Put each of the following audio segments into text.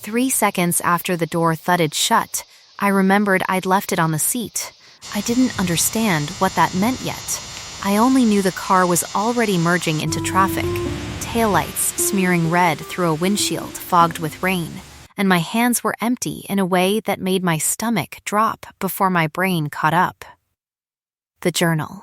3 seconds after the door thudded shut, I remembered I'd left it on the seat. I didn't understand what that meant yet. I only knew the car was already merging into traffic, taillights smearing red through a windshield fogged with rain, and my hands were empty in a way that made my stomach drop before my brain caught up. The journal.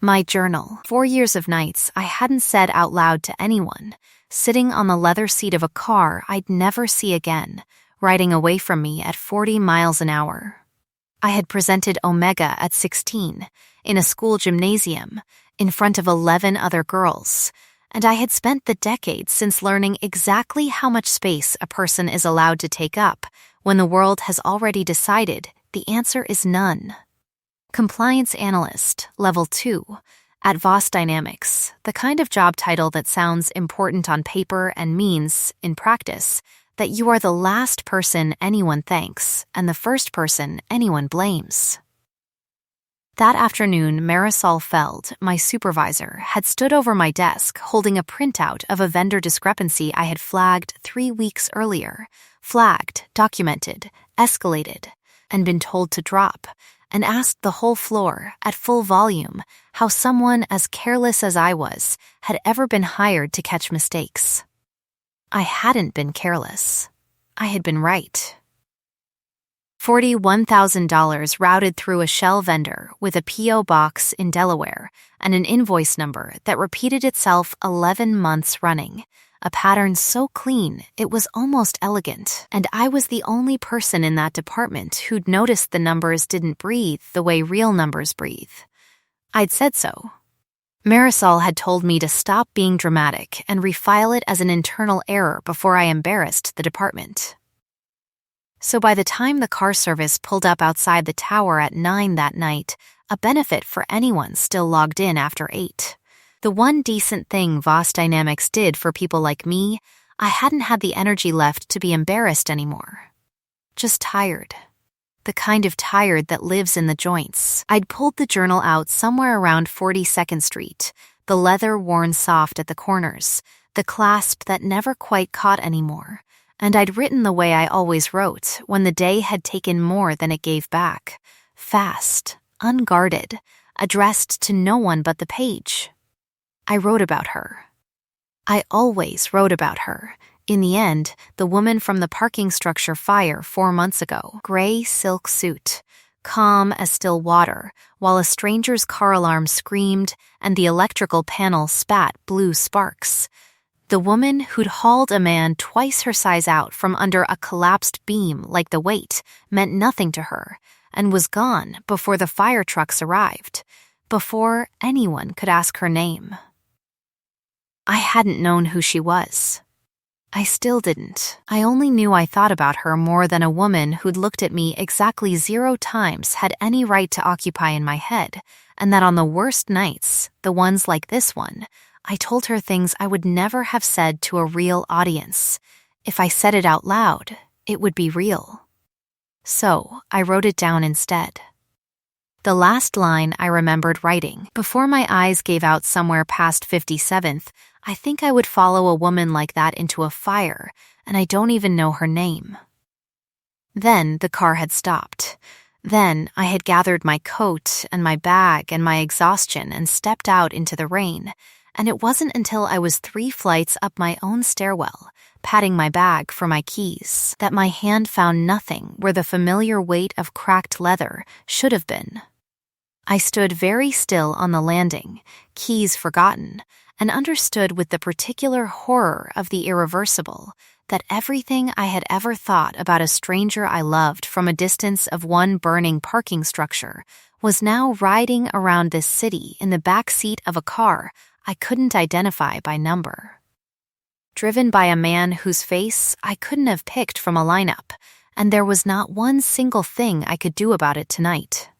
My journal. 4 years of nights I hadn't said out loud to anyone, sitting on the leather seat of a car I'd never see again, riding away from me at 40 miles an hour. I had presented Omega at 16, in a school gymnasium, in front of 11 other girls, and I had spent the decades since learning exactly how much space a person is allowed to take up when the world has already decided the answer is none. Compliance Analyst, Level 2, at Voss Dynamics, the kind of job title that sounds important on paper and means, in practice, that you are the last person anyone thanks and the first person anyone blames. That afternoon, Marisol Feld, my supervisor, had stood over my desk holding a printout of a vendor discrepancy I had flagged 3 weeks earlier, flagged, documented, escalated, and been told to drop, and asked the whole floor, at full volume, how someone as careless as I was had ever been hired to catch mistakes. I hadn't been careless. I had been right. $41,000 routed through a shell vendor with a P.O. box in Delaware and an invoice number that repeated itself 11 months running, a pattern so clean it was almost elegant, and I was the only person in that department who'd noticed the numbers didn't breathe the way real numbers breathe. I'd said so. Marisol had told me to stop being dramatic and refile it as an internal error before I embarrassed the department. So by the time the car service pulled up outside the tower at 9 that night, a benefit for anyone still logged in after 8. The one decent thing Voss Dynamics did for people like me, I hadn't had the energy left to be embarrassed anymore. Just tired. The kind of tired that lives in the joints. I'd pulled the journal out somewhere around 42nd Street, the leather worn soft at the corners, the clasp that never quite caught anymore, and I'd written the way I always wrote when the day had taken more than it gave back, fast, unguarded, addressed to no one but the page. I wrote about her. I always wrote about her. In the end, the woman from the parking structure fire 4 months ago, gray silk suit, calm as still water, while a stranger's car alarm screamed and the electrical panel spat blue sparks. The woman who'd hauled a man twice her size out from under a collapsed beam like the weight meant nothing to her and was gone before the fire trucks arrived, before anyone could ask her name. I hadn't known who she was. I still didn't. I only knew I thought about her more than a woman who'd looked at me exactly 0 times had any right to occupy in my head, and that on the worst nights, the ones like this one, I told her things I would never have said to a real audience. If I said it out loud, it would be real. So I wrote it down instead. The last line I remembered writing, before my eyes gave out somewhere past 57th, I think I would follow a woman like that into a fire, and I don't even know her name. Then the car had stopped. Then I had gathered my coat and my bag and my exhaustion and stepped out into the rain, and it wasn't until I was 3 flights up my own stairwell, patting my bag for my keys, that my hand found nothing where the familiar weight of cracked leather should have been. I stood very still on the landing, keys forgotten, and understood with the particular horror of the irreversible that everything I had ever thought about a stranger I loved from a distance of one burning parking structure was now riding around this city in the back seat of a car I couldn't identify by number. Driven by a man whose face I couldn't have picked from a lineup, and there was not one single thing I could do about it tonight.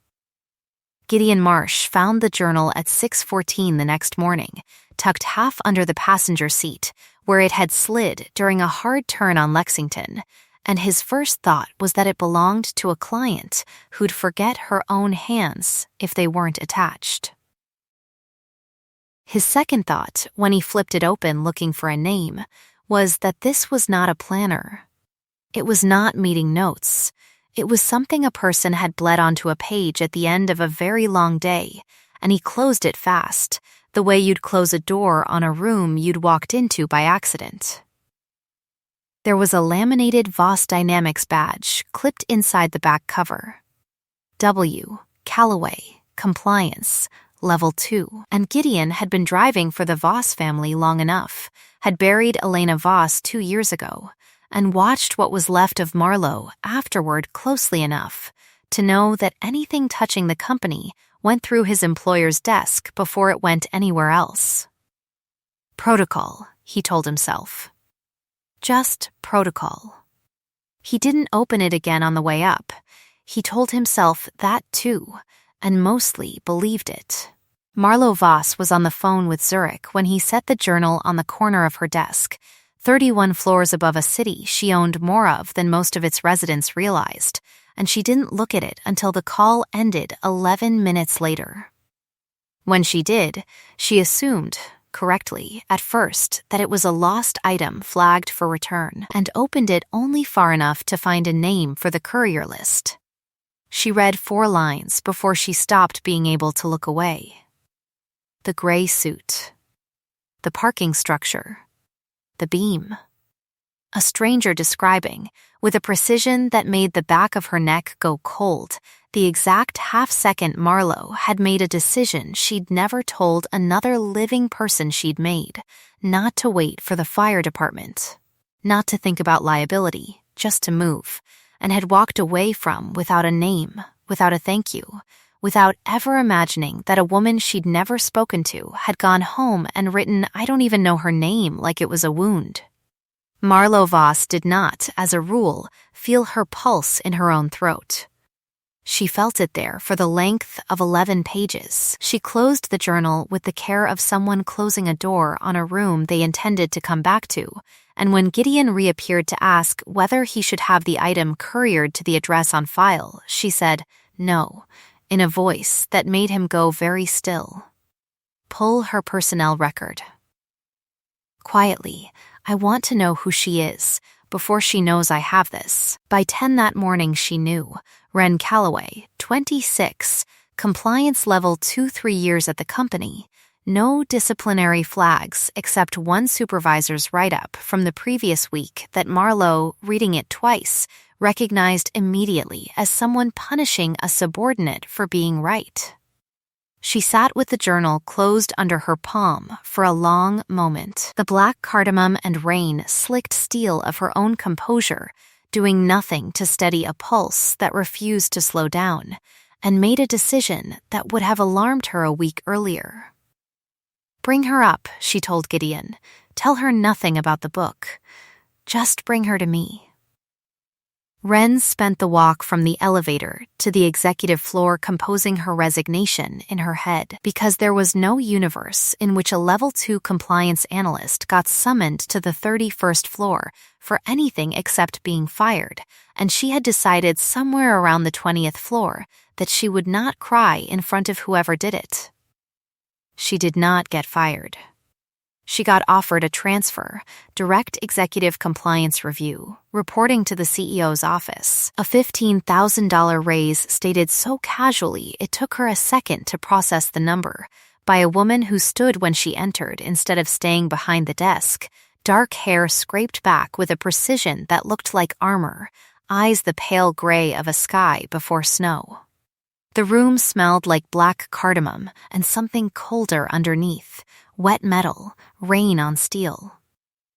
Gideon Marsh found the journal at 6:14 the next morning, tucked half under the passenger seat, where it had slid during a hard turn on Lexington, and his first thought was that it belonged to a client who'd forget her own hands if they weren't attached. His second thought, when he flipped it open looking for a name, was that this was not a planner. It was not meeting notes. It was something a person had bled onto a page at the end of a very long day, and he closed it fast, the way you'd close a door on a room you'd walked into by accident. There was a laminated Voss Dynamics badge clipped inside the back cover. W. Callaway, Compliance, Level 2. And Gideon had been driving for the Voss family long enough, had buried Elena Voss 2 years ago, and watched what was left of Marlowe afterward closely enough to know that anything touching the company went through his employer's desk before it went anywhere else. Protocol, he told himself. Just protocol. He didn't open it again on the way up. He told himself that too, and mostly believed it. Marlowe Voss was on the phone with Zurich when he set the journal on the corner of her desk, 31 floors above a city she owned more of than most of its residents realized, and she didn't look at it until the call ended 11 minutes later. When she did, she assumed, correctly, at first, that it was a lost item flagged for return, and opened it only far enough to find a name for the courier list. She read 4 lines before she stopped being able to look away. The gray suit. The parking structure. The beam. A stranger describing, with a precision that made the back of her neck go cold, the exact half-second Marlowe had made a decision she'd never told another living person she'd made, not to wait for the fire department, not to think about liability, just to move, and had walked away from without a name, without a thank you, without ever imagining that a woman she'd never spoken to had gone home and written "I don't even know her name" like it was a wound. Marlowe Voss did not, as a rule, feel her pulse in her own throat. She felt it there for the length of 11 pages. She closed the journal with the care of someone closing a door on a room they intended to come back to, and when Gideon reappeared to ask whether he should have the item couriered to the address on file, she said, "No," in a voice that made him go very still. Pull her personnel record. Quietly, "I want to know who she is, before she knows I have this." By 10 that morning she knew. Wren Callaway, 26, compliance level 2-3 years at the company. No disciplinary flags except one supervisor's write-up from the previous week that Marlowe, reading it twice, recognized immediately as someone punishing a subordinate for being right. She sat with the journal closed under her palm for a long moment, the black cardamom and rain slicked steel of her own composure, doing nothing to steady a pulse that refused to slow down, and made a decision that would have alarmed her a week earlier. "Bring her up," she told Gideon. "Tell her nothing about the book. Just bring her to me." Wren spent the walk from the elevator to the executive floor composing her resignation in her head, because there was no universe in which a Level 2 compliance analyst got summoned to the 31st floor for anything except being fired, and she had decided somewhere around the 20th floor that she would not cry in front of whoever did it. She did not get fired. She got offered a transfer, direct executive compliance review, reporting to the CEO's office. A $15,000 raise stated so casually it took her a second to process the number, by a woman who stood when she entered instead of staying behind the desk, dark hair scraped back with a precision that looked like armor, eyes the pale gray of a sky before snow. The room smelled like black cardamom and something colder underneath, wet metal, rain on steel.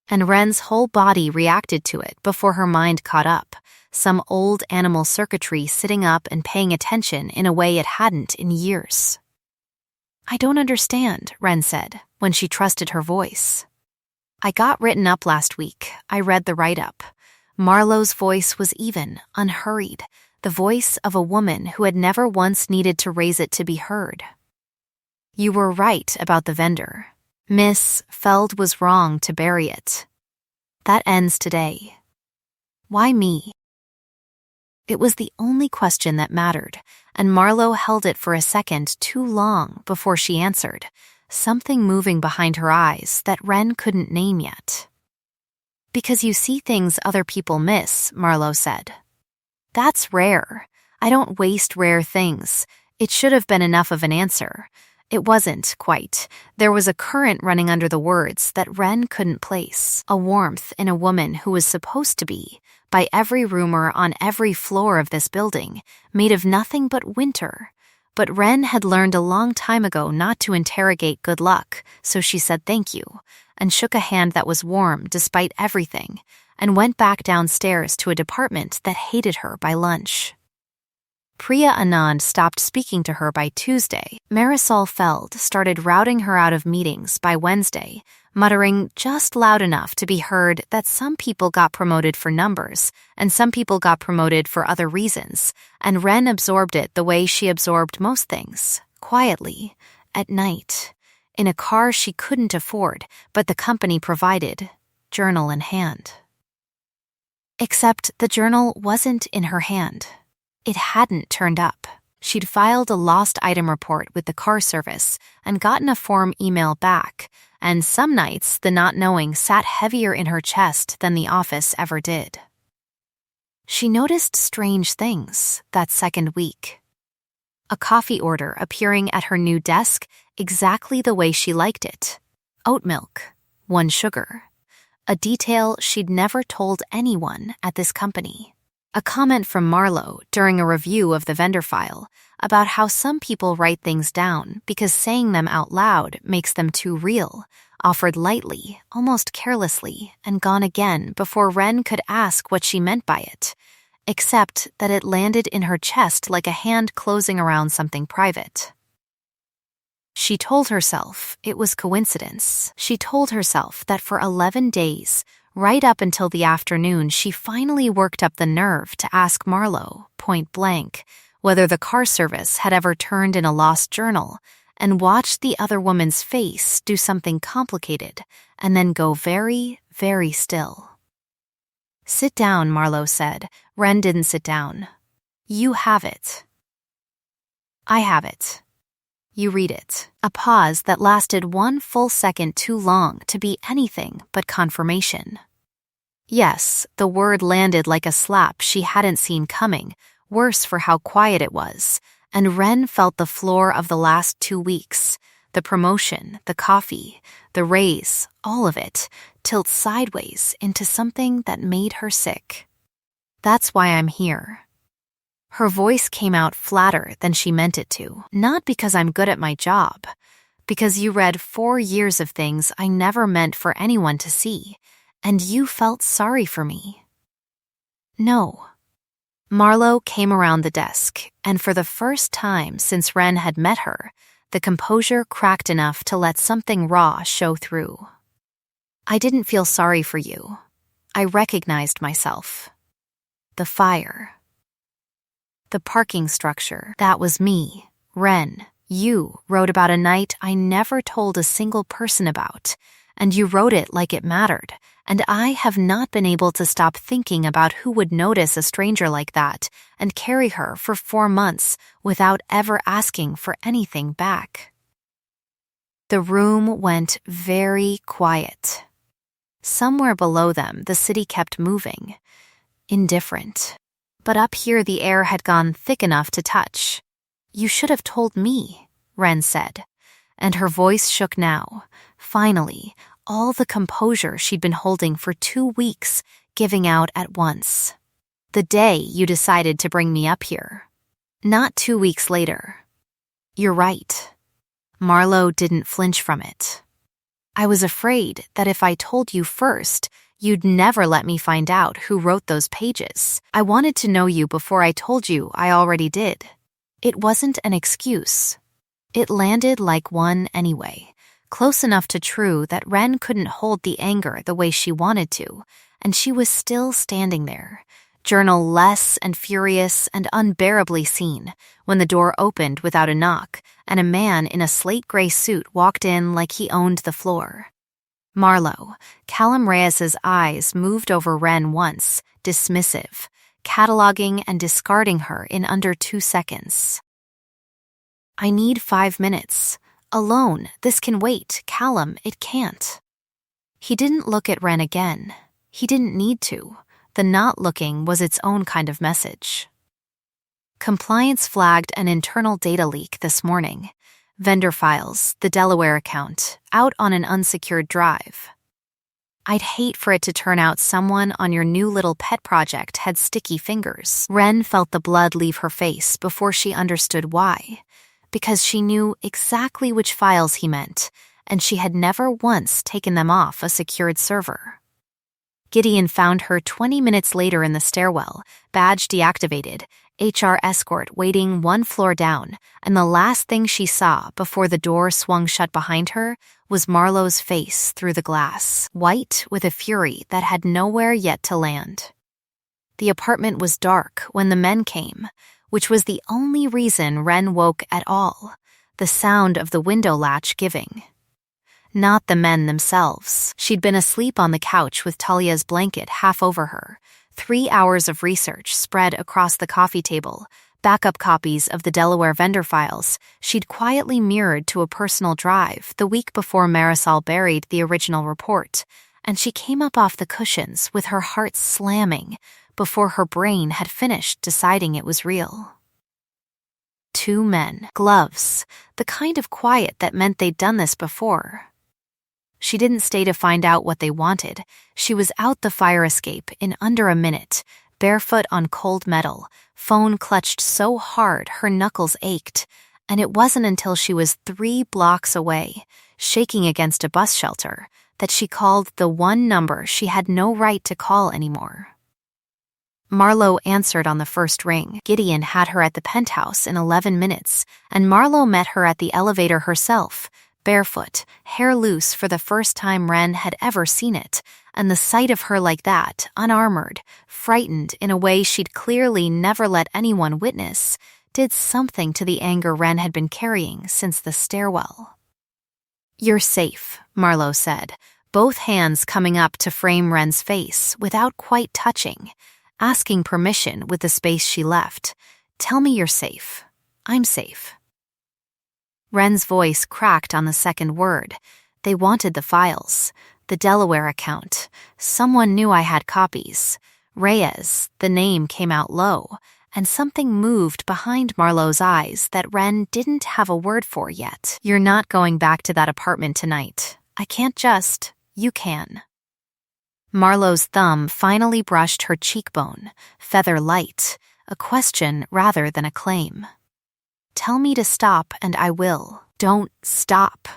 And Wren's whole body reacted to it before her mind caught up, some old animal circuitry sitting up and paying attention in a way it hadn't in years. "I don't understand," Wren said, when she trusted her voice. "I got written up last week. I read the write-up." Marlowe's voice was even, unhurried, the voice of a woman who had never once needed to raise it to be heard. "You were right about the vendor. Miss Feld was wrong to bury it. That ends today. Why me?" It was the only question that mattered, and Marlowe held it for a second too long before she answered, something moving behind her eyes that Wren couldn't name yet. Because you see things other people miss, Marlowe said. That's rare. I don't waste rare things. It should have been enough of an answer. It wasn't, quite. There was a current running under the words that Wren couldn't place, a warmth in a woman who was supposed to be, by every rumor on every floor of this building, made of nothing but winter. But Wren had learned a long time ago not to interrogate good luck, so she said thank you, and shook a hand that was warm despite everything, and went back downstairs to a department that hated her by lunch. Priya Anand stopped speaking to her by Tuesday. Marisol Feld started routing her out of meetings by Wednesday, muttering just loud enough to be heard that some people got promoted for numbers and some people got promoted for other reasons, and Wren absorbed it the way she absorbed most things, quietly, at night, in a car she couldn't afford but the company provided, journal in hand. Except the journal wasn't in her hand. It hadn't turned up. She'd filed a lost item report with the car service and gotten a form email back, and some nights the not knowing sat heavier in her chest than the office ever did. She noticed strange things that second week. A coffee order appearing at her new desk exactly the way she liked it. Oat milk, 1 sugar. A detail she'd never told anyone at this company. A comment from Marlowe during a review of the vendor file about how some people write things down because saying them out loud makes them too real, offered lightly, almost carelessly, and gone again before Wren could ask what she meant by it, except that it landed in her chest like a hand closing around something private. She told herself it was coincidence. She told herself that for 11 days, right up until the afternoon, she finally worked up the nerve to ask Marlowe, point blank, whether the car service had ever turned in a lost journal, and watched the other woman's face do something complicated and then go very, very still. Sit down, Marlowe said. Wren didn't sit down. You have it. I have it. You read it. A pause that lasted 1 full second too long to be anything but confirmation. Yes, the word landed like a slap she hadn't seen coming, worse for how quiet it was, and Wren felt the floor of the last 2 weeks, the promotion, the coffee, the raise, all of it, tilt sideways into something that made her sick. That's why I'm here. Her voice came out flatter than she meant it to, not because I'm good at my job, because you read 4 years of things I never meant for anyone to see, and you felt sorry for me. No. Marlowe came around the desk, and for the first time since Wren had met her, the composure cracked enough to let something raw show through. I didn't feel sorry for you. I recognized myself. The fire. The parking structure. That was me, Wren. You wrote about a night I never told a single person about, and you wrote it like it mattered, and I have not been able to stop thinking about who would notice a stranger like that and carry her for 4 months without ever asking for anything back. The room went very quiet. Somewhere below them, the city kept moving, indifferent. But up here the air had gone thick enough to touch. You should have told me, Wren said, and her voice shook now, finally, all the composure she'd been holding for 2 weeks giving out at once. The day you decided to bring me up here. Not 2 weeks later. You're right. Marlowe didn't flinch from it. I was afraid that if I told you first, you'd never let me find out who wrote those pages. I wanted to know you before I told you I already did. It wasn't an excuse. It landed like one anyway, close enough to true that Wren couldn't hold the anger the way she wanted to, and she was still standing there, journal less and furious and unbearably seen, when the door opened without a knock, and a man in a slate gray suit walked in like he owned the floor. Marlowe, Callum Reyes's eyes moved over Wren once, dismissive, cataloging and discarding her in under 2 seconds. I need 5 minutes. Alone, this can wait. Callum, it can't. He didn't look at Wren again. He didn't need to. The not looking was its own kind of message. Compliance flagged an internal data leak this morning. Vendor files, the Delaware account, out on an unsecured drive. I'd hate for it to turn out someone on your new little pet project had sticky fingers. Wren felt the blood leave her face before she understood why. Because she knew exactly which files he meant, and she had never once taken them off a secured server. Gideon found her 20 minutes later in the stairwell, badge deactivated, HR escort waiting one floor down, and the last thing she saw before the door swung shut behind her was Marlowe's face through the glass, white with a fury that had nowhere yet to land. The apartment was dark when the men came, which was the only reason Wren woke at all, the sound of the window latch giving. Not the men themselves. She'd been asleep on the couch with Talia's blanket half over her. 3 hours of research spread across the coffee table, backup copies of the Delaware vendor files she'd quietly mirrored to a personal drive the week before Marisol buried the original report, and she came up off the cushions with her heart slamming before her brain had finished deciding it was real. 2 men, gloves, the kind of quiet that meant they'd done this before. She didn't stay to find out what they wanted. She was out the fire escape in under a minute, barefoot on cold metal, phone clutched so hard her knuckles ached, and it wasn't until she was 3 blocks away, shaking against a bus shelter, that she called the one number she had no right to call anymore. Marlowe answered on the first ring. Gideon had her at the penthouse in 11 minutes, and Marlowe met her at the elevator herself, barefoot, hair loose for the first time Wren had ever seen it, and the sight of her like that, unarmored, frightened in a way she'd clearly never let anyone witness, did something to the anger Wren had been carrying since the stairwell. "You're safe," Marlowe said, both hands coming up to frame Wren's face without quite touching, asking permission with the space she left. "Tell me you're safe. I'm safe." Wren's voice cracked on the second word. They wanted the files. The Delaware account. Someone knew I had copies. Reyes, the name came out low, and something moved behind Marlowe's eyes that Wren didn't have a word for yet. "You're not going back to that apartment tonight. I can't just. You can." Marlowe's thumb finally brushed her cheekbone, feather light, a question rather than a claim. "Tell me to stop and I will." "Don't stop,"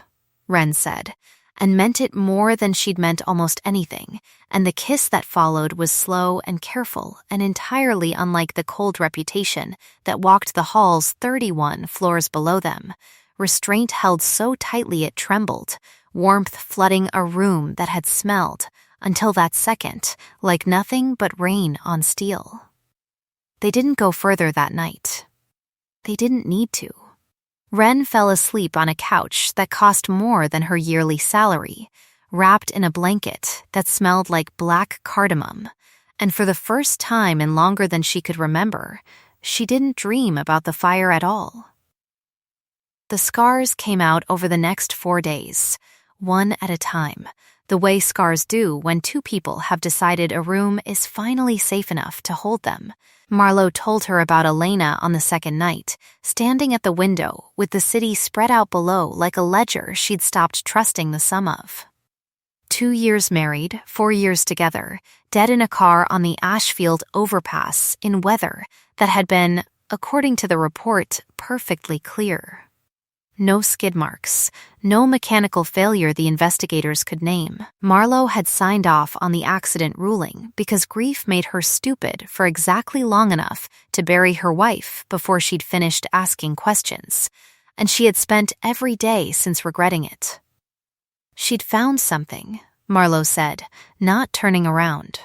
Wren said, and meant it more than she'd meant almost anything, and the kiss that followed was slow and careful and entirely unlike the cold reputation that walked the halls 31 floors below them, restraint held so tightly it trembled, warmth flooding a room that had smelled, until that second, like nothing but rain on steel. They didn't go further that night. They didn't need to. Wren fell asleep on a couch that cost more than her yearly salary, wrapped in a blanket that smelled like black cardamom, and for the first time in longer than she could remember, she didn't dream about the fire at all. The scars came out over the next 4 days, one at a time, the way scars do when 2 people have decided a room is finally safe enough to hold them. Marlowe told her about Elena on the second night, standing at the window with the city spread out below like a ledger she'd stopped trusting the sum of. 2 years married, 4 years together, dead in a car on the Ashfield overpass in weather that had been, according to the report, perfectly clear. No skid marks, no mechanical failure the investigators could name. Marlowe had signed off on the accident ruling because grief made her stupid for exactly long enough to bury her wife before she'd finished asking questions, and she had spent every day since regretting it. She'd found something, Marlowe said, not turning around.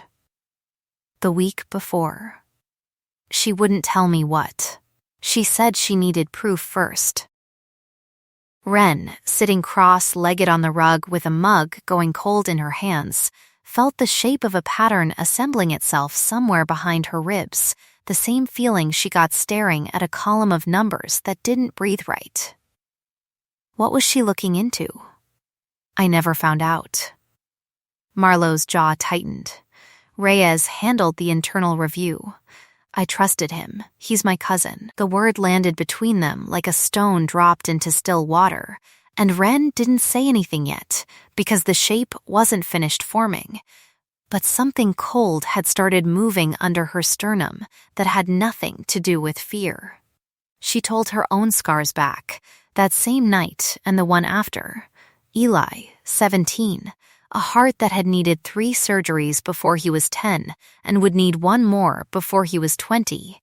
The week before. She wouldn't tell me what. She said she needed proof first. Wren, sitting cross-legged on the rug with a mug going cold in her hands, felt the shape of a pattern assembling itself somewhere behind her ribs, the same feeling she got staring at a column of numbers that didn't breathe right. What was she looking into? I never found out. Marlowe's jaw tightened. Reyes handled the internal review. I trusted him. He's my cousin. The word landed between them like a stone dropped into still water, and Ren didn't say anything yet because the shape wasn't finished forming. But something cold had started moving under her sternum that had nothing to do with fear. She told her own scars back, that same night and the one after. Eli, 17, a heart that had needed 3 surgeries before he was 10 and would need 1 more before he was 20.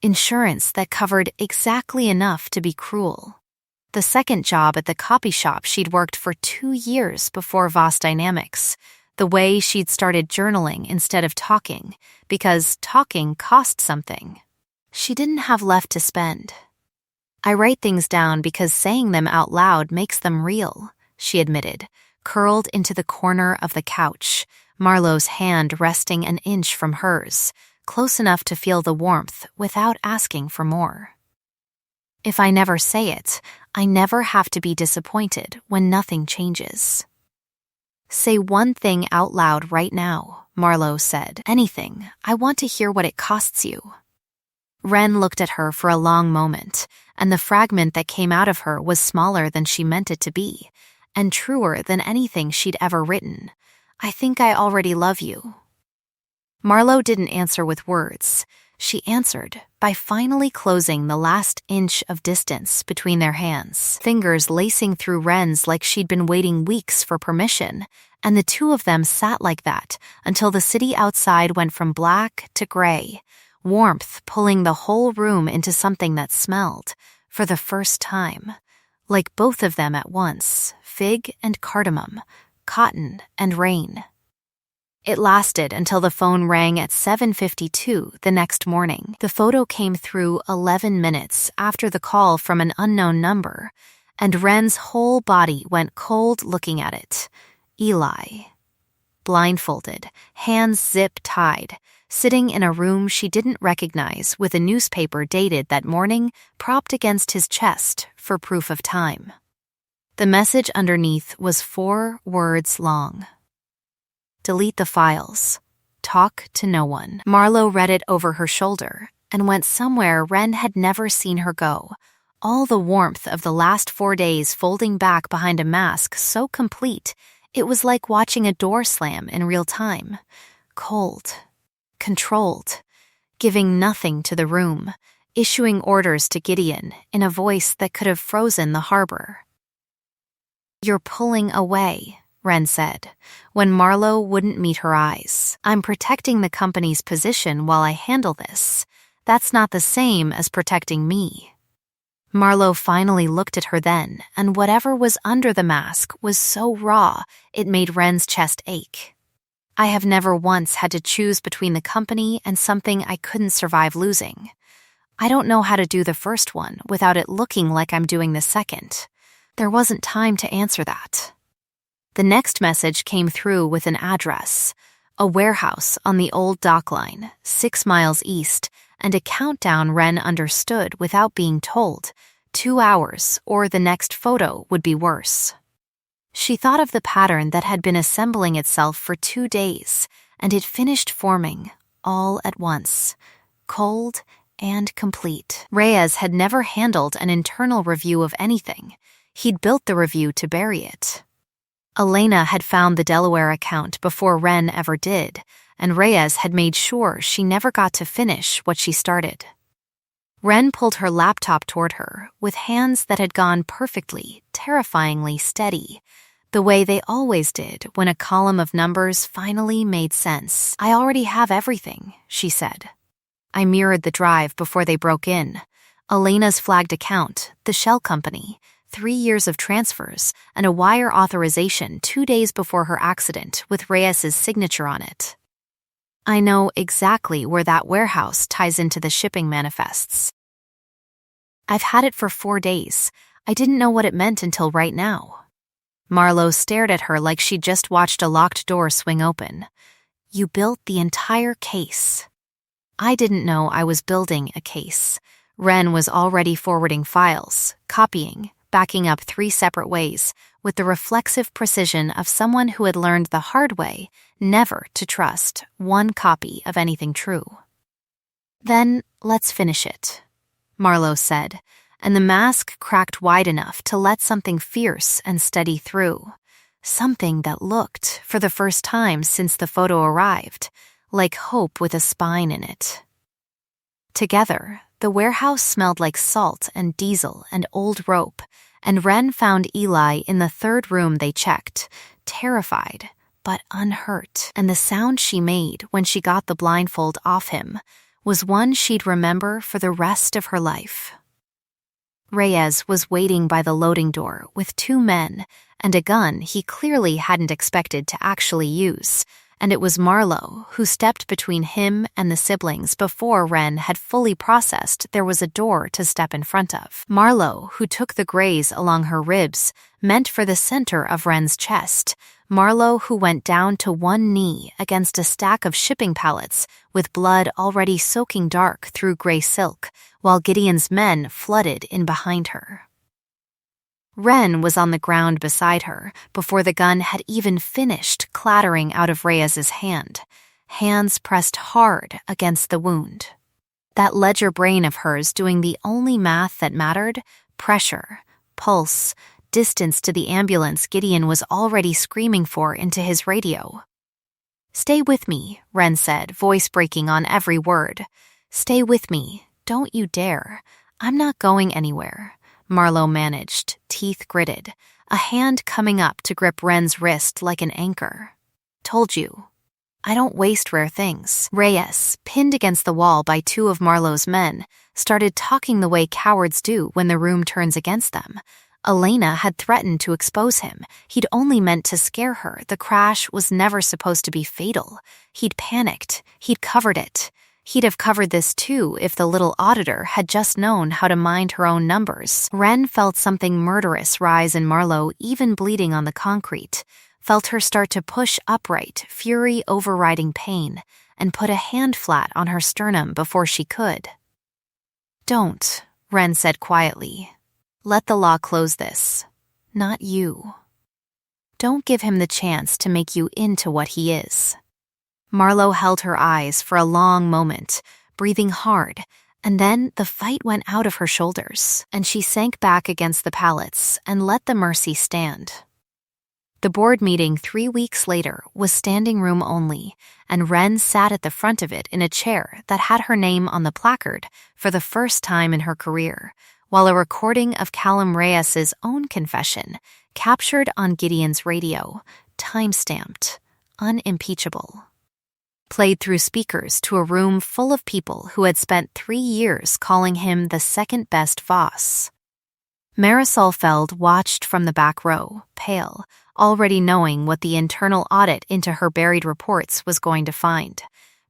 Insurance that covered exactly enough to be cruel. The second job at the copy shop she'd worked for 2 years before Voss Dynamics. The way she'd started journaling instead of talking, because talking cost something. She didn't have left to spend. I write things down because saying them out loud makes them real, she admitted, curled into the corner of the couch, Marlowe's hand resting an inch from hers, close enough to feel the warmth without asking for more. If I never say it, I never have to be disappointed when nothing changes. Say one thing out loud right now, Marlowe said. Anything. I want to hear what it costs you. Ren looked at her for a long moment, and the fragment that came out of her was smaller than she meant it to be, and truer than anything she'd ever written. I think I already love you. Marlowe didn't answer with words. She answered by finally closing the last inch of distance between their hands, fingers lacing through Ren's like she'd been waiting weeks for permission, and the two of them sat like that until the city outside went from black to gray, warmth pulling the whole room into something that smelled, for the first time, like both of them at once, fig and cardamom, cotton and rain. It lasted until the phone rang at 7:52 the next morning. The photo came through 11 minutes after the call from an unknown number, and Ren's whole body went cold looking at it. Eli. Blindfolded, hands zip-tied, sitting in a room she didn't recognize with a newspaper dated that morning propped against his chest for proof of time. The message underneath was 4 words long. Delete the files. Talk to no one. Marlowe read it over her shoulder and went somewhere Ren had never seen her go, all the warmth of the last 4 days folding back behind a mask so complete it was like watching a door slam in real time. Cold. Controlled. Giving nothing to the room, issuing orders to Gideon in a voice that could have frozen the harbor. You're pulling away, Ren said, when Marlowe wouldn't meet her eyes. I'm protecting the company's position while I handle this. That's not the same as protecting me. Marlowe finally looked at her then, and whatever was under the mask was so raw it made Ren's chest ache. I have never once had to choose between the company and something I couldn't survive losing. I don't know how to do the first one without it looking like I'm doing the second. There wasn't time to answer that. The next message came through with an address, a warehouse on the old dock line, 6 miles east, and a countdown Ren understood without being told. 2 hours, or the next photo would be worse. She thought of the pattern that had been assembling itself for 2 days, and it finished forming, all at once, cold and complete. Reyes had never handled an internal review of anything. He'd built the review to bury it. Elena had found the Delaware account before Ren ever did, and Reyes had made sure she never got to finish what she started. Ren pulled her laptop toward her with hands that had gone perfectly, terrifyingly steady, the way they always did when a column of numbers finally made sense. I already have everything, she said. I mirrored the drive before they broke in. Elena's flagged account, the shell company, 3 years of transfers, and a wire authorization 2 days before her accident with Reyes's signature on it. I know exactly where that warehouse ties into the shipping manifests. I've had it for 4 days. I didn't know what it meant until right now. Marlowe stared at her like she'd just watched a locked door swing open. You built the entire case. I didn't know I was building a case. Ren was already forwarding files, copying, backing up 3 separate ways, with the reflexive precision of someone who had learned the hard way never to trust one copy of anything true. "Then let's finish it," Marlowe said, and the mask cracked wide enough to let something fierce and steady through. Something that looked, for the first time since the photo arrived, like hope with a spine in it. Together, the warehouse smelled like salt and diesel and old rope, and Wren found Eli in the third room they checked, terrified but unhurt, and the sound she made when she got the blindfold off him was one she'd remember for the rest of her life. Reyes was waiting by the loading door with 2 men and a gun he clearly hadn't expected to actually use, and it was Marlowe who stepped between him and the siblings before Wren had fully processed there was a door to step in front of. Marlowe, who took the graze along her ribs, meant for the center of Wren's chest. Marlowe, who went down to one knee against a stack of shipping pallets with blood already soaking dark through gray silk, while Gideon's men flooded in behind her. Wren was on the ground beside her before the gun had even finished clattering out of Reyes's hand, hands pressed hard against the wound. That ledger brain of hers doing the only math that mattered, pressure, pulse, distance to the ambulance Gideon was already screaming for into his radio. "Stay with me," Wren said, voice breaking on every word. "Stay with me. Don't you dare. I'm not going anywhere," Marlowe managed, teeth gritted, a hand coming up to grip Wren's wrist like an anchor. "Told you. I don't waste rare things." Reyes, pinned against the wall by 2 of Marlowe's men, started talking the way cowards do when the room turns against them. Elena had threatened to expose him. He'd only meant to scare her. The crash was never supposed to be fatal. He'd panicked. He'd covered it. He'd have covered this too if the little auditor had just known how to mind her own numbers. Wren felt something murderous rise in Marlowe, even bleeding on the concrete, felt her start to push upright, fury overriding pain, and put a hand flat on her sternum before she could. "Don't," Wren said quietly. "Let the law close this. Not you. Don't give him the chance to make you into what he is." Marlowe held her eyes for a long moment, breathing hard, and then the fight went out of her shoulders, and she sank back against the pallets and let the mercy stand. The board meeting 3 weeks later was standing room only, and Wren sat at the front of it in a chair that had her name on the placard for the first time in her career, while a recording of Callum Reyes's own confession, captured on Gideon's radio, time-stamped, unimpeachable, played through speakers to a room full of people who had spent 3 years calling him the second-best Voss. Marisol Feld watched from the back row, pale, already knowing what the internal audit into her buried reports was going to find.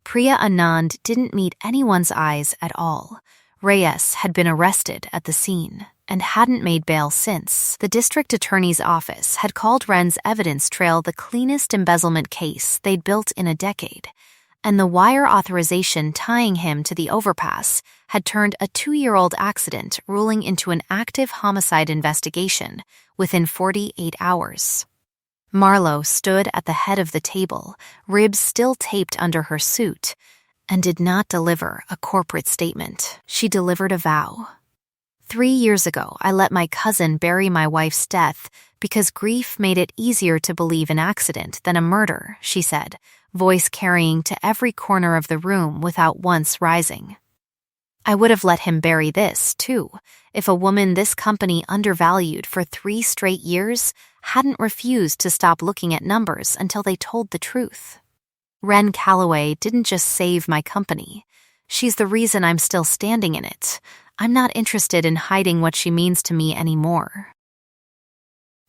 Priya Anand didn't meet anyone's eyes at all. Reyes had been arrested at the scene and hadn't made bail since. The district attorney's office had called Wren's evidence trail the cleanest embezzlement case they'd built in a decade, and the wire authorization tying him to the overpass had turned a 2-year-old accident ruling into an active homicide investigation within 48 hours. Marlowe stood at the head of the table, ribs still taped under her suit, and did not deliver a corporate statement. She delivered a vow. 3 years ago, I let my cousin bury my wife's death because grief made it easier to believe an accident than a murder, she said, voice carrying to every corner of the room without once rising. I would have let him bury this, too, if a woman this company undervalued for 3 straight years hadn't refused to stop looking at numbers until they told the truth. Wren Calloway didn't just save my company. She's the reason I'm still standing in it. I'm not interested in hiding what she means to me anymore.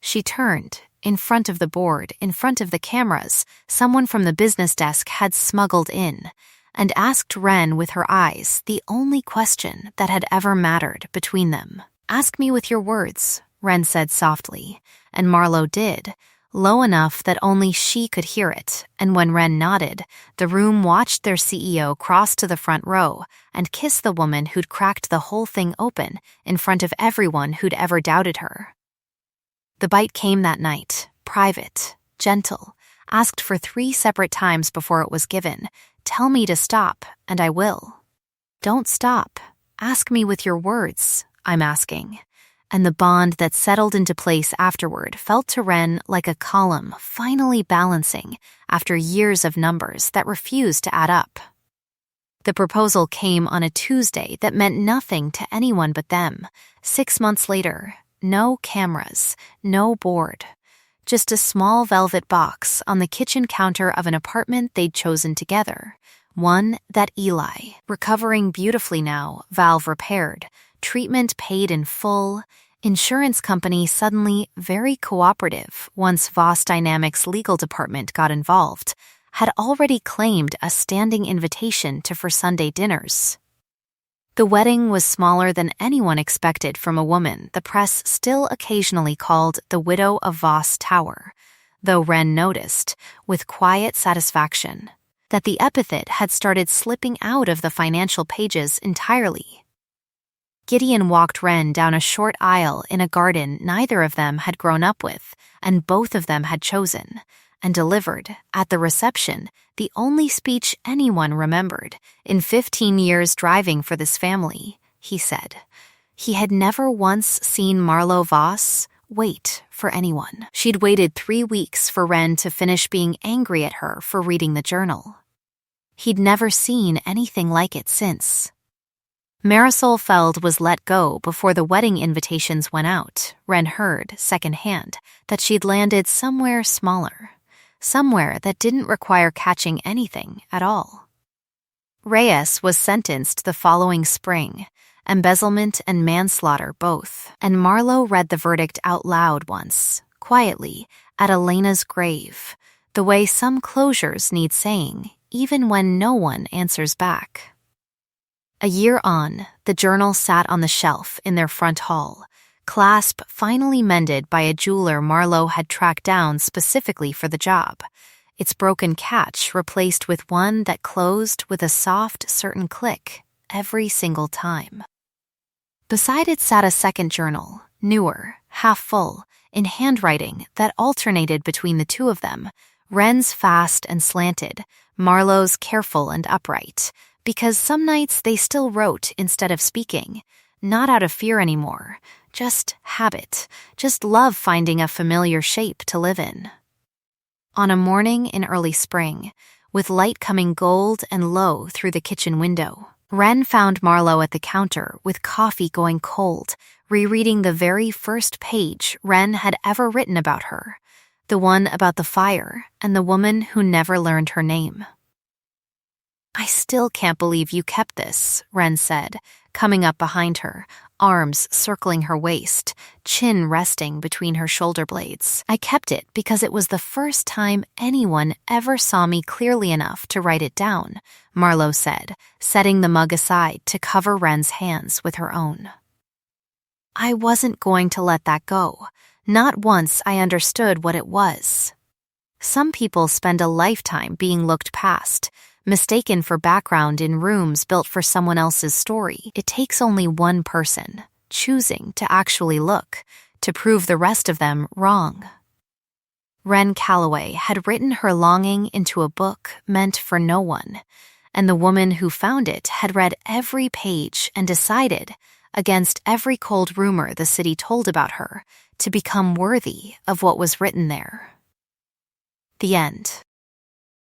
She turned. In front of the board, in front of the cameras, someone from the business desk had smuggled in and asked Wren with her eyes the only question that had ever mattered between them. "Ask me with your words," Wren said softly, and Marlowe did, low enough that only she could hear it, and when Wren nodded, the room watched their CEO cross to the front row and kiss the woman who'd cracked the whole thing open in front of everyone who'd ever doubted her. The bite came that night, private, gentle, asked for 3 separate times before it was given. Tell me to stop, and I will. Don't stop. Ask me with your words, I'm asking. And the bond that settled into place afterward felt to Wren like a column finally balancing after years of numbers that refused to add up. The proposal came on a Tuesday that meant nothing to anyone but them. 6 months later, no cameras, no board. Just a small velvet box on the kitchen counter of an apartment they'd chosen together. One that Eli, recovering beautifully now, valve repaired, treatment paid in full, insurance company suddenly very cooperative once Voss Dynamics' legal department got involved, had already claimed a standing invitation to for Sunday dinners. The wedding was smaller than anyone expected from a woman the press still occasionally called the widow of Voss Tower, though Wren noticed, with quiet satisfaction, that the epithet had started slipping out of the financial pages entirely. Gideon walked Wren down a short aisle in a garden neither of them had grown up with and both of them had chosen, and delivered, at the reception, the only speech anyone remembered in 15 years driving for this family, he said. He had never once seen Marlo Voss wait for anyone. She'd waited 3 weeks for Wren to finish being angry at her for reading the journal. He'd never seen anything like it since. Marisol Feld was let go before the wedding invitations went out. Wren heard, secondhand, that she'd landed somewhere smaller, somewhere that didn't require catching anything at all. Reyes was sentenced the following spring, embezzlement and manslaughter both, and Marlo read the verdict out loud once, quietly, at Elena's grave, the way some closures need saying, even when no one answers back. A year on, the journal sat on the shelf in their front hall, clasp finally mended by a jeweler Marlo had tracked down specifically for the job, its broken catch replaced with one that closed with a soft, certain click every single time. Beside it sat a second journal, newer, half full, in handwriting that alternated between the two of them, Wren's fast and slanted, Marlo's careful and upright, because some nights they still wrote instead of speaking, not out of fear anymore, just habit, just love finding a familiar shape to live in. On a morning in early spring, with light coming gold and low through the kitchen window, Wren found Marlo at the counter with coffee going cold, rereading the very first page Wren had ever written about her, the one about the fire and the woman who never learned her name. I still can't believe you kept this, Wren said, coming up behind her, arms circling her waist, chin resting between her shoulder blades. I kept it because it was the first time anyone ever saw me clearly enough to write it down, Marlo said, setting the mug aside to cover Wren's hands with her own. I wasn't going to let that go. Not once I understood what it was. Some people spend a lifetime being looked past, mistaken for background in rooms built for someone else's story. It takes only one person, choosing to actually look, to prove the rest of them wrong. Wren Calloway had written her longing into a book meant for no one, and the woman who found it had read every page and decided, against every cold rumor the city told about her, to become worthy of what was written there. The end.